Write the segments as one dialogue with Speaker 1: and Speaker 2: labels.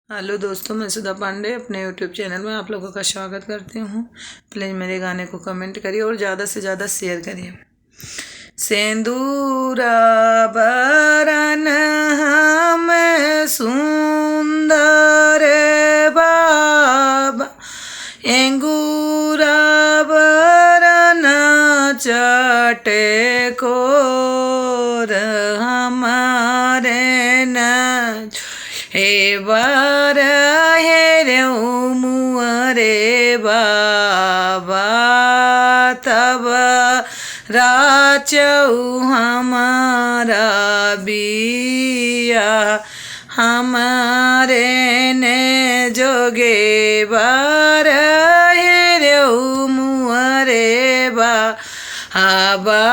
Speaker 1: Hello दोस्तों, मैं सुधा पांडे अपने यूट्यूब चैनल में आप लोगों का स्वागत करती हूँ। प्लीज़ मेरे गाने को कमेंट करिए और ज़्यादा से ज़्यादा शेयर करिए। सेंदूरा बरन हम सुंदर बाबा, एंगूरा बरन चटे कोर हमारे न हे बर हे रे मुअरे बाबा, तब राचऊ हमारा बिया हमारे ने जोगे बार हे रे मुअरे बाबा,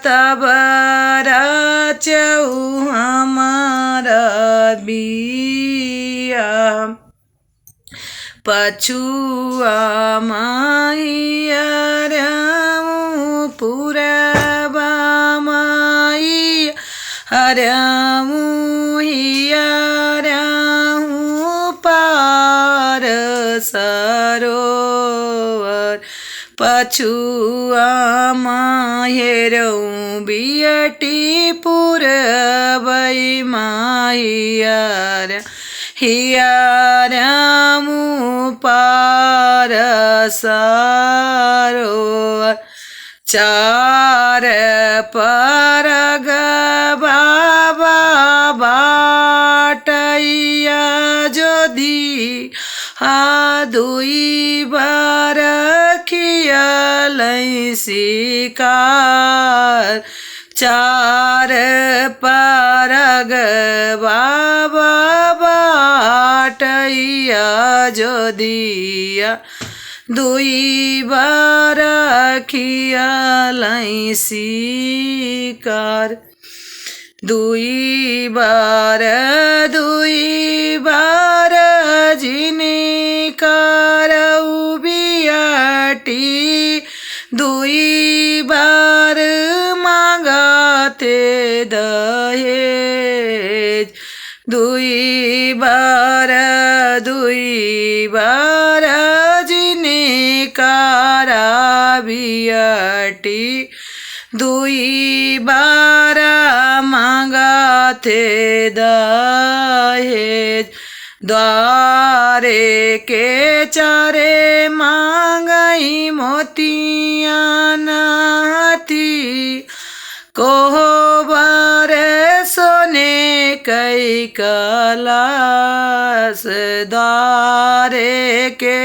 Speaker 1: तब राचऊ हमारा बिया पछुआ माइया रामू पुरबा माइया हरामू हिया रामू पार सरोवर, पछुआ माहेरऊ बियटी पुरबई माहिया हिया रामू पार सरोवर, चार परग बाबा बाटैया जोदी दुई बार खियलै शिकार, चार परग बाबा बाटैया जोदिया दुई बार खियलै शिकार, दुई बार जिने करऊ बियटी दुई बार मांगते दहेज, दुई बार जिने करा बियटी दुई बार मांगते दहेज, द्वारे के चारे मांगई मोतिया नाती, कोहबर सोने कई कलास, द्वारे के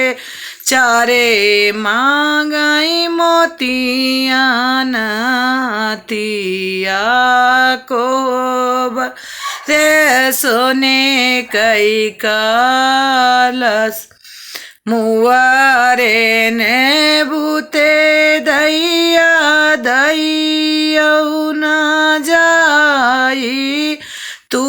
Speaker 1: चारे मांगई मोतिया नातिया, कोहबर रे सोने कई कलस, मुआरे ने बूते दैया दैयऊ न जाई, तू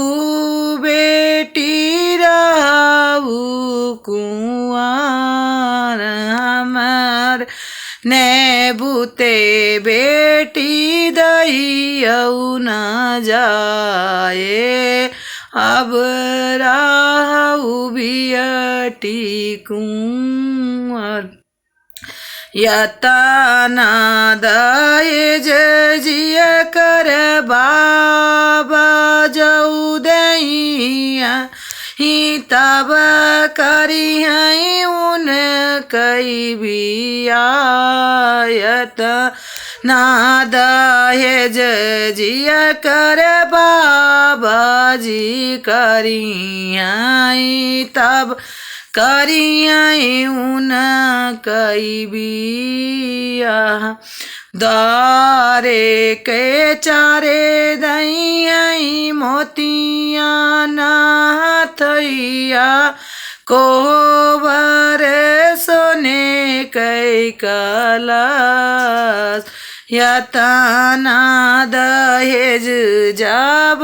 Speaker 1: बेटी रहू कुंवर हमर ने बूते बेटी दैयऊ न जाए, अब रहू बियटी कुंवर, यतना दहेज जिया कर बाबा जऊ दैया ही तब करी हैं उन कई बिया, यतना दहेज जिया कर बाबा जी करी हैं तब करियाई उन कई बिया, द्वारे के चारे दैयई मोतिया नाथैया, कोहबर सोने कई कलश, यतना दहेज जब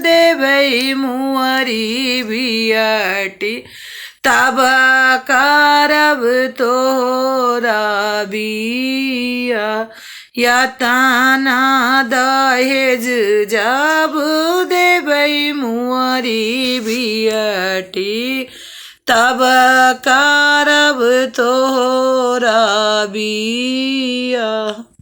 Speaker 1: देवई मुअरी बियटी, तब करब तोरा बिया, या ताना दहेज जब देबै मुअरी बियटी, तब करब तोहरा बियाह।